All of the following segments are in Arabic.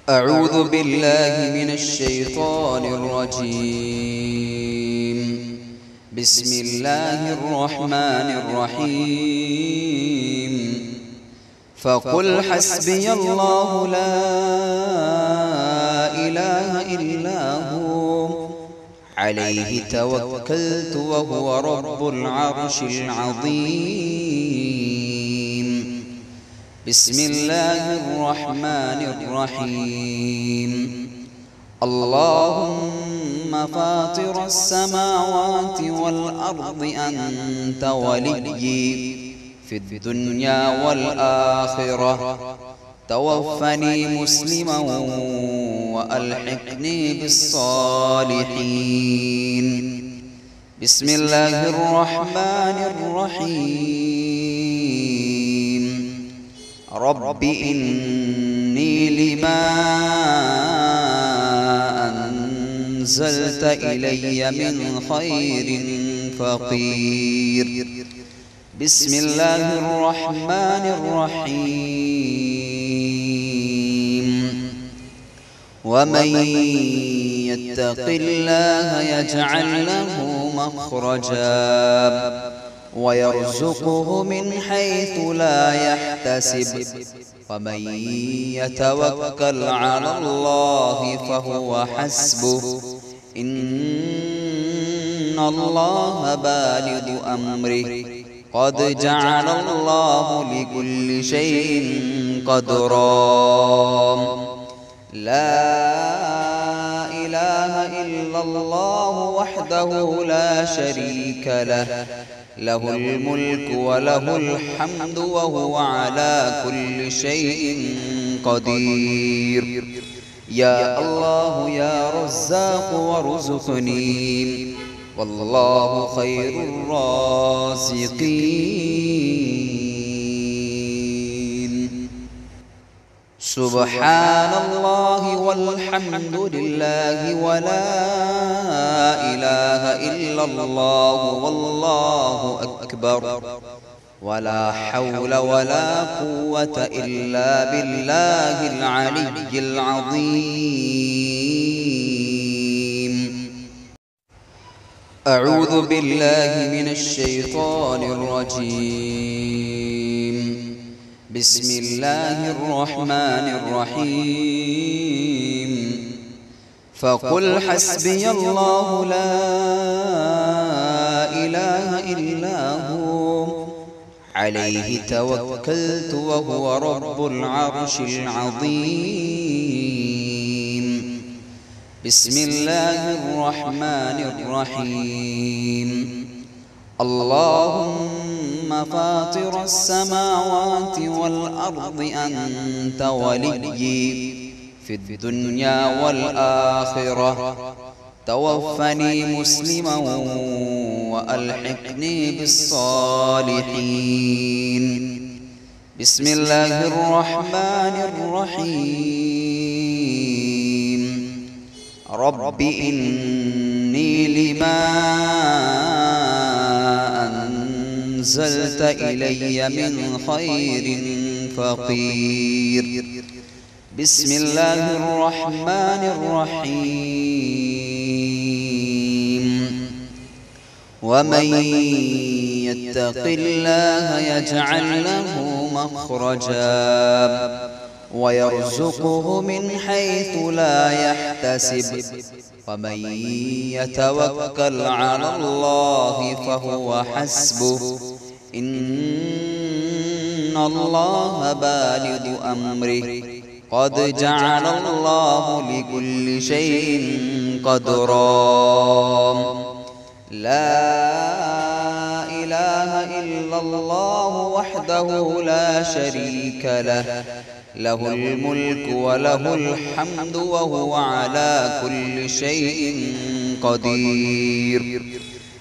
أعوذ بالله من الشيطان الرجيم. بسم الله الرحمن الرحيم. فقل حسبي الله لا إله إلا هو عليه توكلت وهو رب العرش العظيم. بسم الله الرحمن الرحيم. اللهم فاطر السماوات والأرض أنت وليي في الدنيا والآخرة، توفني مسلما وألحقني بالصالحين. بسم الله الرحمن الرحيم. رب إني لما أنزلت إلي من خير فقير. بسم الله الرحمن الرحيم. ومن يتق الله يجعل له مخرجا ويرزقه من حيث لا يحتسب، ومن يتوكل على الله فهو حسبه، إن الله بالغ أمره، قد جعل الله لكل شيء قدرا. لا إله إلا الله وحده لا شريك له، له الملك وله الحمد وهو على كل شيء قدير. يا الله يا رزاق وارزقني، والله خير الرازقين. سبحان الله والحمد لله ولا إله إلا الله والله أكبر، ولا حول ولا قوة إلا بالله العلي العظيم. أعوذ بالله من الشيطان الرجيم. بسم الله الرحمن الرحيم. فقل حسبي الله لا إله إلا هو عليه توكلت وهو رب العرش العظيم. بسم الله الرحمن الرحيم. اللهم فاطر السماوات والأرض أنت وليي في الدنيا والآخرة، توفني مسلما وألحقني بالصالحين. بسم الله الرحمن الرحيم. رب إني لما أنزلت إلي من خير فقير. بسم الله الرحمن الرحيم. ومن يتق الله يجعل له مخرجا ويرزقه من حيث لا يحتسب، ومن يتوكل على الله فهو حسبه، إن الله بالغ أمره، قد جعل الله لكل شيء قدرا. لا إله إلا الله وحده لا شريك له، له الملك وله الحمد وهو على كل شيء قدير.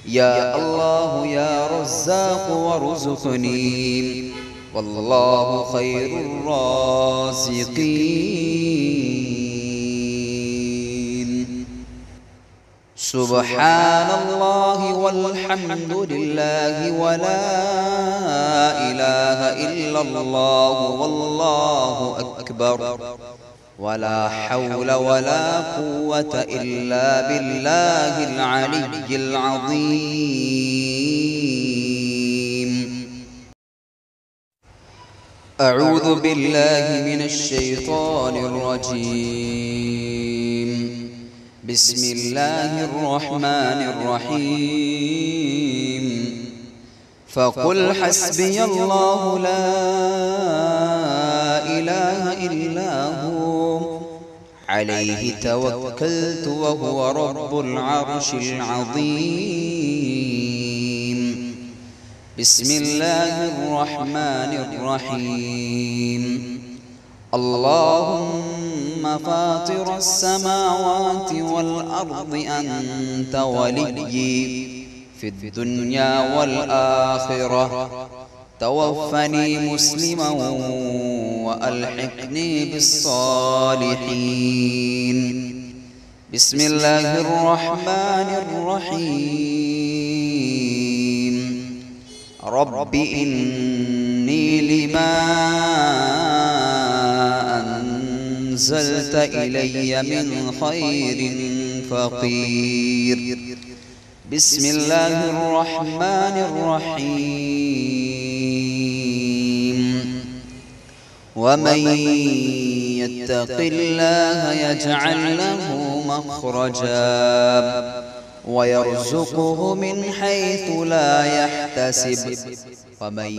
يا الله يا رزاق وارزقني، والله خير الرازقين. سبحان الله والحمد لله ولا إله إلا الله والله أكبر، ولا حول ولا قوة إلا بالله العلي العظيم. أعوذ بالله من الشيطان الرجيم. بسم الله الرحمن الرحيم. فقل حسبي الله لا إله إلا هو عليه توكلت وهو رب العرش العظيم. بسم الله الرحمن الرحيم. اللهم فاطر السماوات والأرض أنت وليي في الدنيا والآخرة، توفني مسلما وألحقني بالصالحين. بسم الله الرحمن الرحيم. رب إني لما أنزلت إلي من خير فقير. بسم الله الرحمن الرحيم. ومن يتق الله يجعل له مخرجا ويرزقه من حيث لا يحتسب، ومن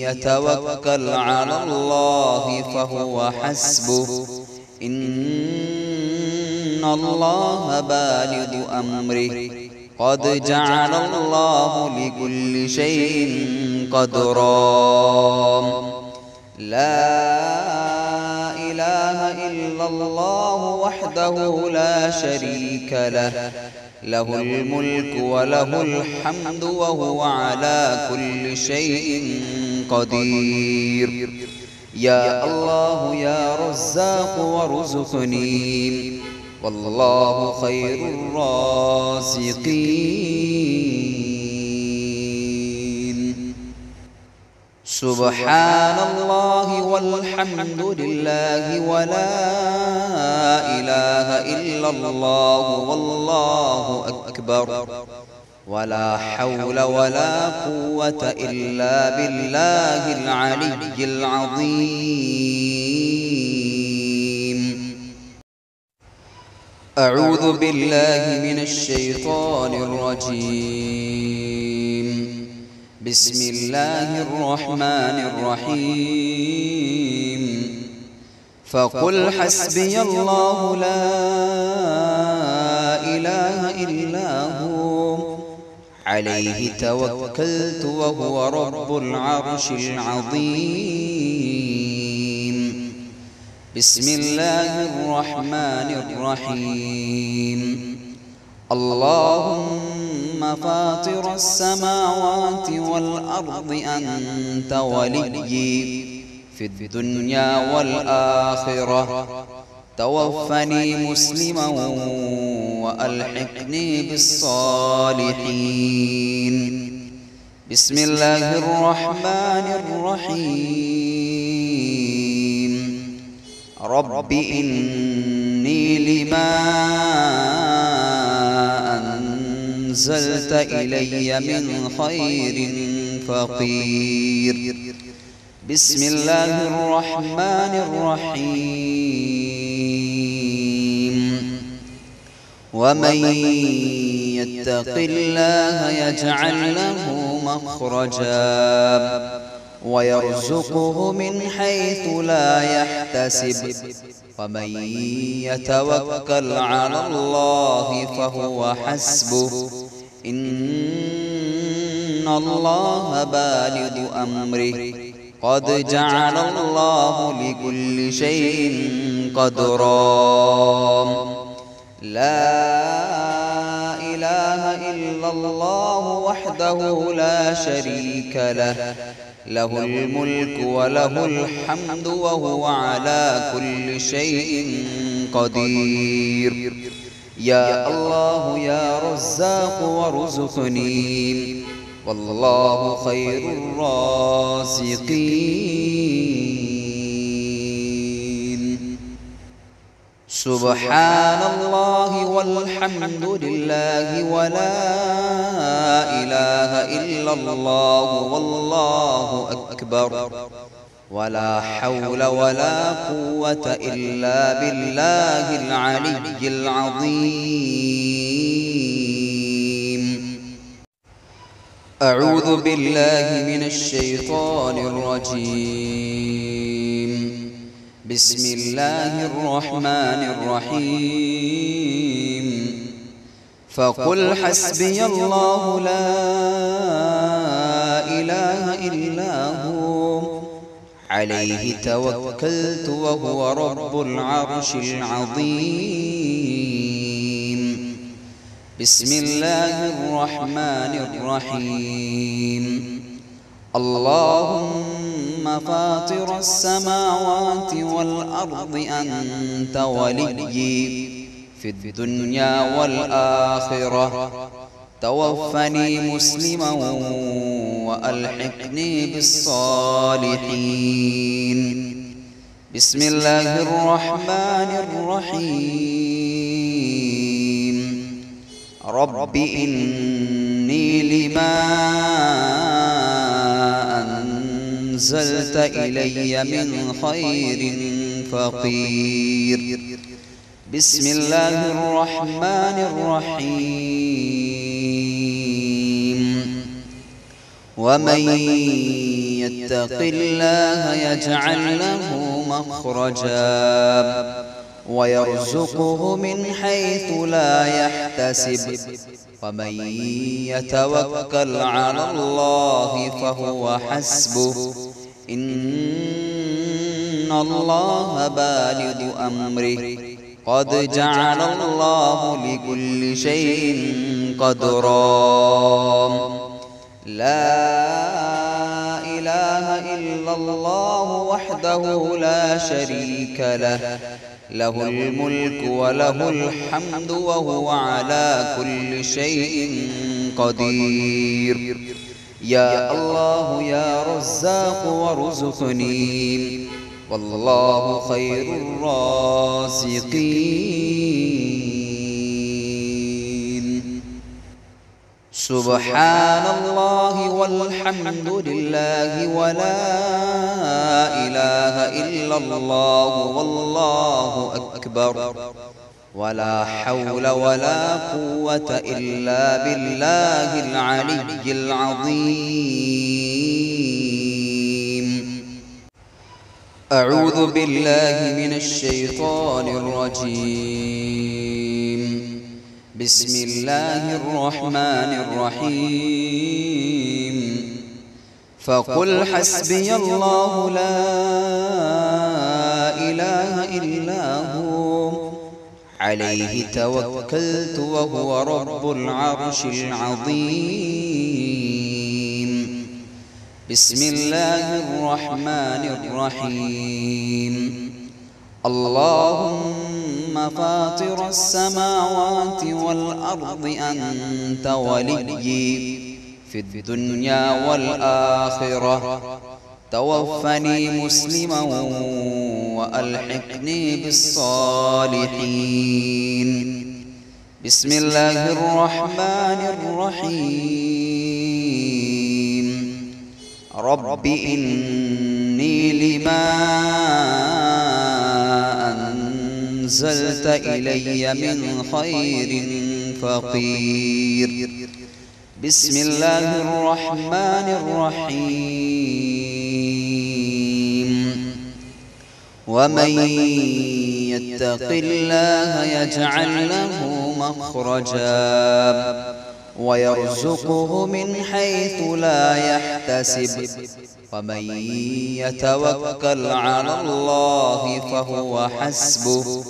يتوكل على الله فهو حسبه، إن الله بالغ أمره، قد جعل الله لكل شيء قدرا. لا إله إلا الله وحده لا شريك له، له الملك وله الحمد وهو على كل شيء قدير. يا الله يا رزاق وارزقني، والله خير الرازقين. سبحان الله والحمد لله ولا إله إلا الله والله أكبر، ولا حول ولا قوة إلا بالله العلي العظيم. أعوذ بالله من الشيطان الرجيم. بسم الله الرحمن الرحيم. فقل حسبي الله لا إله إلا هو عليه توكلت وهو رب العرش العظيم. بسم الله الرحمن الرحيم. اللهم فاطر السماوات والأرض أنت وليي في الدنيا والآخرة، توفني مسلما وألحقني بالصالحين. بسم الله الرحمن الرحيم. رب إني لما أنزلت إلي من خير فقير. بسم الله الرحمن الرحيم. ومن يتق الله يجعل له مخرجا ويرزقه من حيث لا يحتسب، ومن يتوكل على الله فهو حسبه، إن الله بالغ أمره، قد جعل الله لكل شيء قدرا. لا إله إلا الله وحده لا شريك له، له الملك وله الحمد وهو على كل شيء قدير. يا الله يا رزاق وارزقني، والله خير الرازقين. سبحان الله والحمد لله ولا إله إلا الله والله أكبر ولا حول ولا قوة إلا بالله العلي العظيم. أعوذ بالله من الشيطان الرجيم. بسم الله الرحمن الرحيم. فقل حسبي الله لا إله إلا هو عليه توكلت وهو رب العرش العظيم. بسم الله الرحمن الرحيم. اللهم فاطر السماوات والأرض أنت وليي في الدنيا والآخرة، توفني مسلما وألحقني بالصالحين. بسم الله الرحمن الرحيم. رب إني لما أنزلت إلي من خير فقير. بسم الله الرحمن الرحيم. ومن يتق الله يجعل له مخرجا ويرزقه من حيث لا يحتسب، ومن يتوكل على الله فهو حسبه، إن الله بالغ أمره، قد جعل الله لكل شيء قدرا. لا إله إلا الله وحده لا شريك له، له الملك وله الحمد وهو على كل شيء قدير. يا الله يا رزاق وارزقني، والله خير الرازقين. سبحان الله والحمد لله ولا إله إلا الله والله أكبر ولا حول ولا قوة إلا بالله العلي العظيم. أعوذ بالله من الشيطان الرجيم. بسم الله الرحمن الرحيم. فقل حسبي الله لا إله إلا هو عليه توكلت وهو رب العرش العظيم. بسم الله الرحمن الرحيم. اللهم فاطر السماوات والأرض أنت وليي في الدنيا والآخرة، توفني مسلما وألحقني بالصالحين. بسم الله الرحمن الرحيم. رب إني لما أنزلت إلي من خير فقير. بسم الله الرحمن الرحيم. ومن يتق الله يجعل له مخرجا ويرزقه من حيث لا يحتسب، ومن يتوكل على الله فهو حسبه،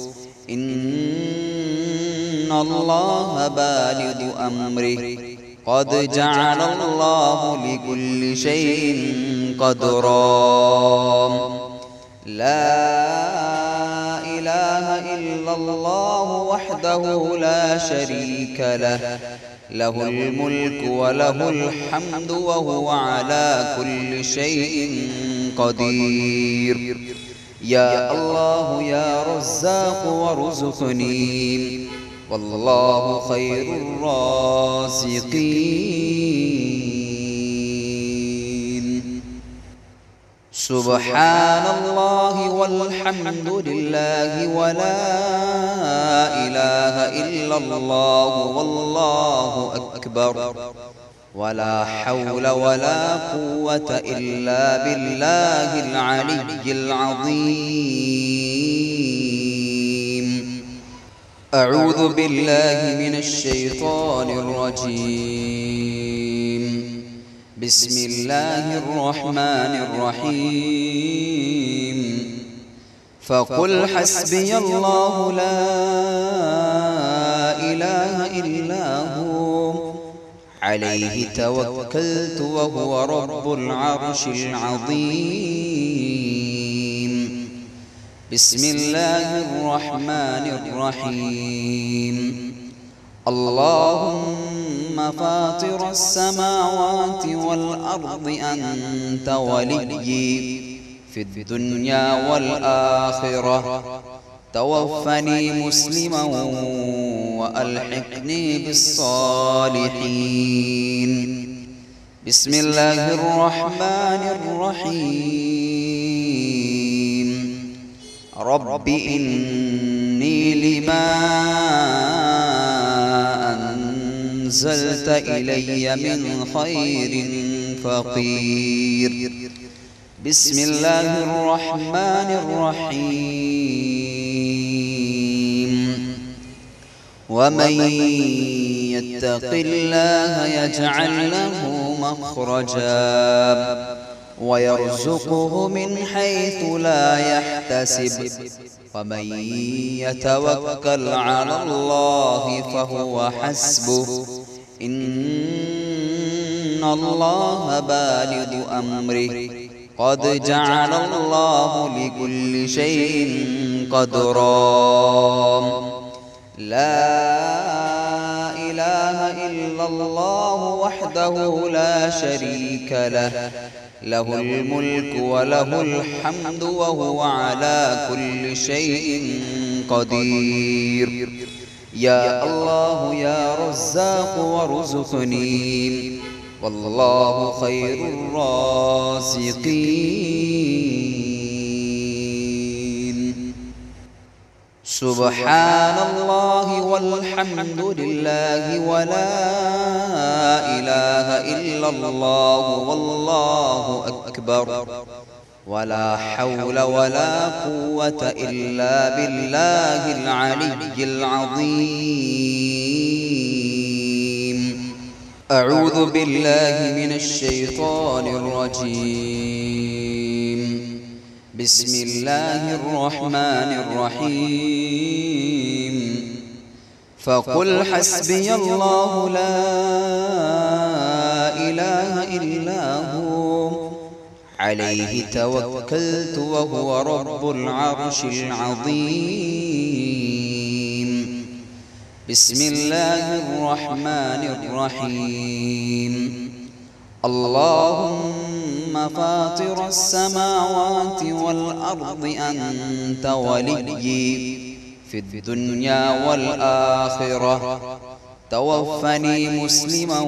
إن الله بالغ أمره، قد جعل الله لكل شيء قدرا. لا إله إلا الله وحده لا شريك له، له الملك وله الحمد وهو على كل شيء قدير. يا الله يا رزاق وارزقني والله خير الرازقين. سبحان الله والحمد لله ولا إله إلا الله والله أكبر ولا حول ولا قوة إلا بالله العلي العظيم. أعوذ بالله من الشيطان الرجيم. بسم الله الرحمن الرحيم. فقل حسبي الله لا إله إلا هو عليه توكلت وهو رب العرش العظيم. بسم الله الرحمن الرحيم. اللهم فاطر السماوات والأرض أنت وليي في الدنيا والآخرة توفني مسلما وألحقني بالصالحين. بسم الله الرحمن الرحيم. رب إني لما أنزلت إلي من خير فقير. بسم الله الرحمن الرحيم. ومن يتق الله يجعل له مخرجا ويرزقه من حيث لا يحتسب ومن يتوكل على الله فهو حسبه إن الله بالغ أمره قد جعل الله لكل شيء قدرا. لا إله إلا الله وحده لا شريك له له الملك وله الحمد وهو على كل شيء قدير. يا الله يا رزاق وارزقني والله خير الرازقين. سبحان الله والحمد لله ولا إله إلا الله والله أكبر ولا حول ولا قوة إلا بالله العلي العظيم. أعوذ بالله من الشيطان الرجيم. بسم الله الرحمن الرحيم. فقل حسبي الله لا إله إلا هو عليه توكلت وهو رب العرش العظيم. بسم الله الرحمن الرحيم. اللهم فاطر السماوات والأرض أنت وليي في الدنيا والآخرة توفني مسلما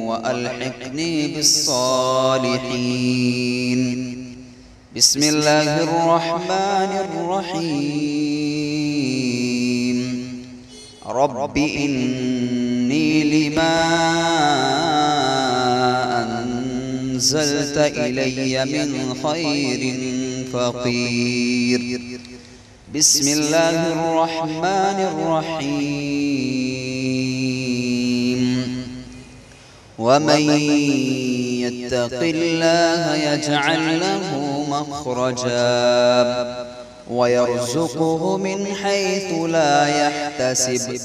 وألحقني بالصالحين. بسم الله الرحمن الرحيم. رب إني لما أنزلت إلي من خير فقير. بسم الله الرحمن الرحيم. ومن يتق الله يجعل له مخرجا ويرزقه من حيث لا يحتسب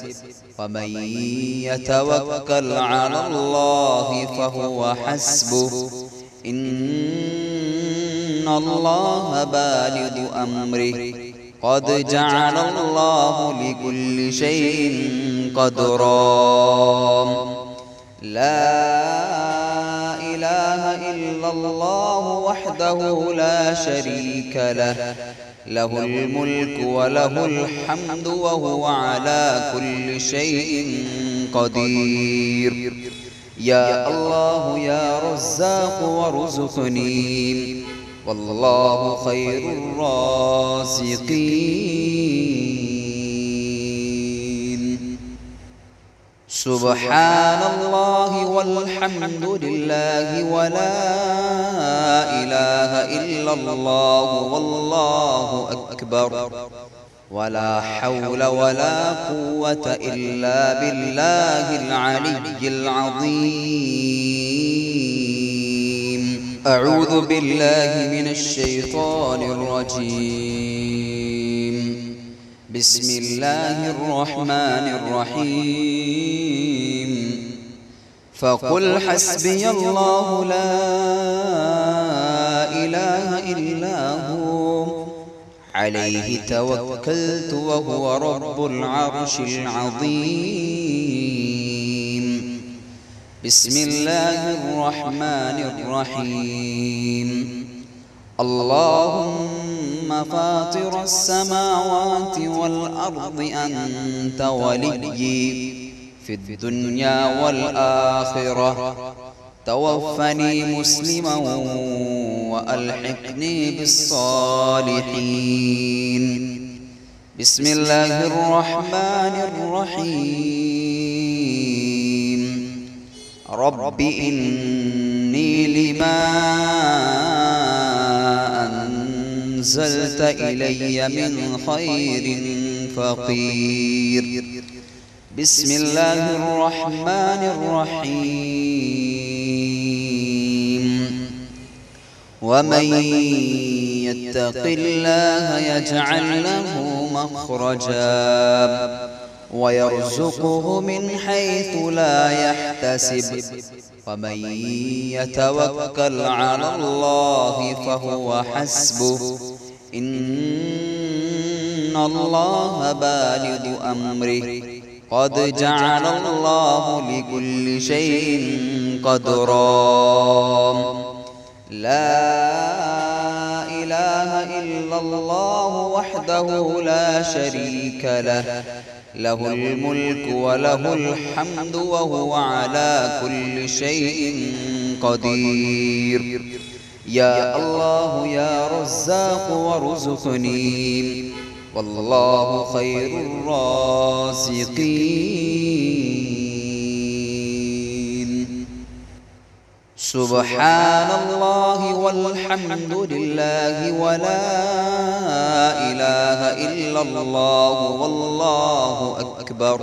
ومن يتوكل على الله فهو حسبه إن الله بالغ أمره قد جعل الله لكل شيء قدرا. لا إله إلا الله وحده لا شريك له، له الملك وله الحمد وهو على كل شيء قدير. يا الله يا رزاق وارزقني، والله خير الرازقين. سبحان الله والحمد لله ولا إله إلا الله والله أكبر، ولا حول ولا قوة إلا بالله العلي العظيم. أعوذ بالله من الشيطان الرجيم. بسم الله الرحمن الرحيم. فقل حسبي الله لا إله إلا هو، عليه توكلت وهو رب العرش العظيم. بسم الله الرحمن الرحيم. اللهم فاطر السماوات والأرض أنت وليي في الدنيا والآخرة، توفني مسلما وألحقني بالصالحين. بسم الله الرحمن الرحيم. رب إني لما أنزلت إلي من خير فقير. بسم الله الرحمن الرحيم. ومن يتق الله يجعل له مخرجا ويرزقه من حيث لا يحتسب، ومن يتوكل على الله فهو حسبه، إن الله بالغ أمره، قد جعل الله لكل شيء قدرا. لا إله إلا الله وحده لا شريك له، له الملك وله الحمد وهو على كل شيء قدير. يا الله يا رزاق وارزقني، والله خير الرازقين. سبحان الله والحمد لله ولا إله إلا الله والله أكبر،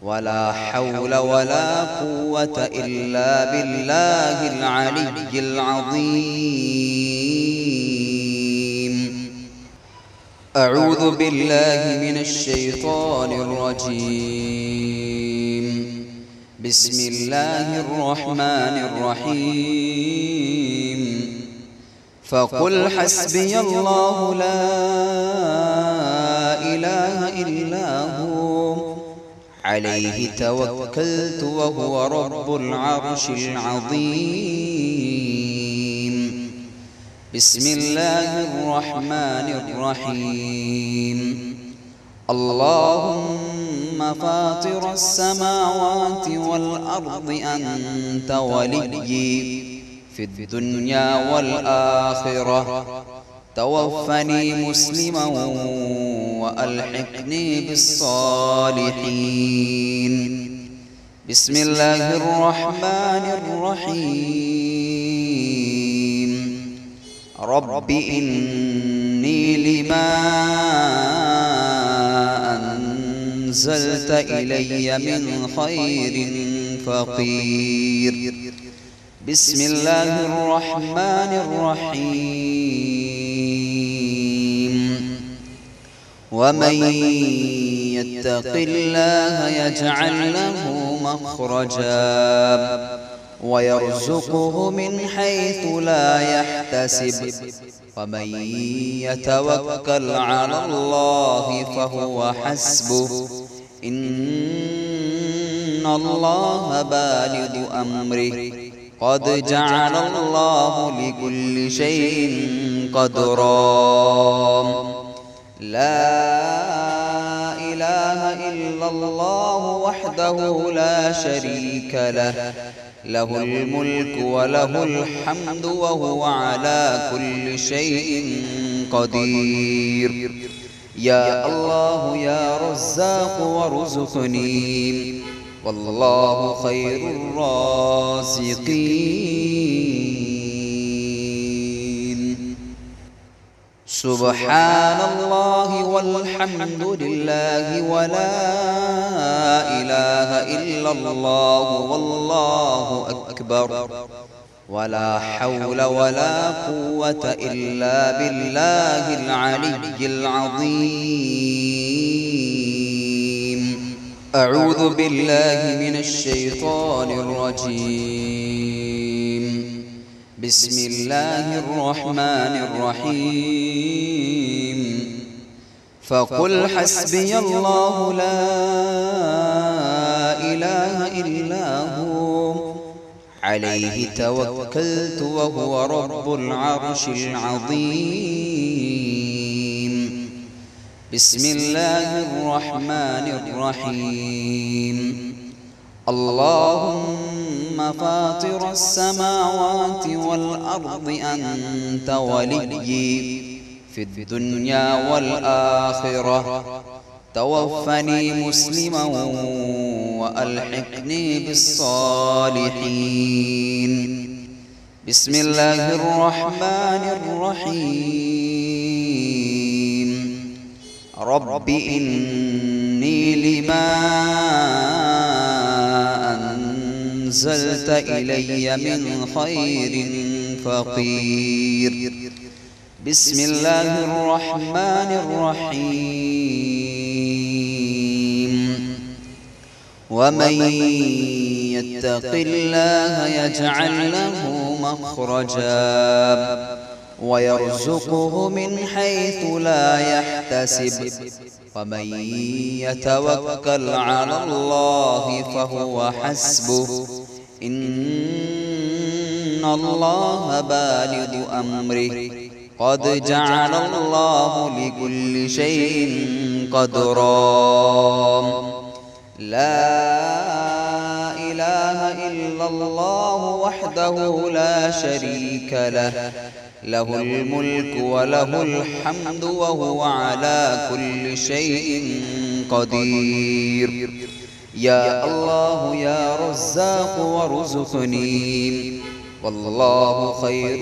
ولا حول ولا قوة إلا بالله العلي العظيم. أعوذ بالله من الشيطان الرجيم. بسم الله الرحمن الرحيم. فقل حسبي الله لا إله إلا هو، عليه توكلت وهو رب العرش العظيم. بسم الله الرحمن الرحيم. اللهم فاطر السماوات والأرض أنت وليي في الدنيا والآخرة، توفني مسلما وألحقني بالصالحين. بسم الله الرحمن الرحيم. رب إني لما أنزلت إلي من خير فقير. بسم الله الرحمن الرحيم. ومن يتق الله يجعل له مخرجا ويرزقه من حيث لا يحتسب، ومن يتوكل على الله فهو حسبه، إن الله بالغ أمره، قد جعل الله لكل شيء قدرا لا إله إلا الله وحده لا شريك له له الملك وله الحمد وهو على كل شيء قدير يا الله يا رزاق وارزقني والله خير الرازقين سبحان الله والحمد لله ولا إله إلا الله والله أكبر ولا حول ولا قوة إلا بالله العلي العظيم أعوذ بالله من الشيطان الرجيم بسم الله الرحمن الرحيم فقل حسبي الله لا إله إلا هو عليه توكلت وهو رب العرش العظيم بسم الله الرحمن الرحيم اللهم فاطر السماوات والأرض أنت وليي في الدنيا والآخرة توفني مسلما وألحقني بالصالحين بسم الله الرحمن الرحيم رب إني لما أنزلت إلي من خير فقير بسم الله الرحمن الرحيم ومن يتق الله يجعل له مخرجا ويرزقه من حيث لا يحتسب ومن يتوكل على الله فهو حسبه إن الله بالغ أمره قد جعل الله لكل شيء قدرا لا إله إلا الله وحده لا شريك له له الملك وله الحمد وهو على كل شيء قدير يا الله يا رزاق وارزقني والله خير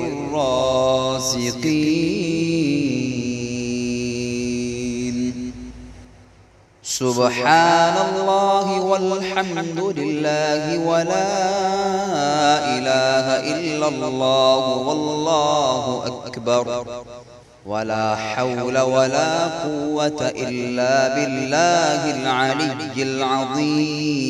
الرازقين سبحان الله والحمد لله ولا إله إلا الله والله أكبر ولا حول ولا قوة إلا بالله العلي العظيم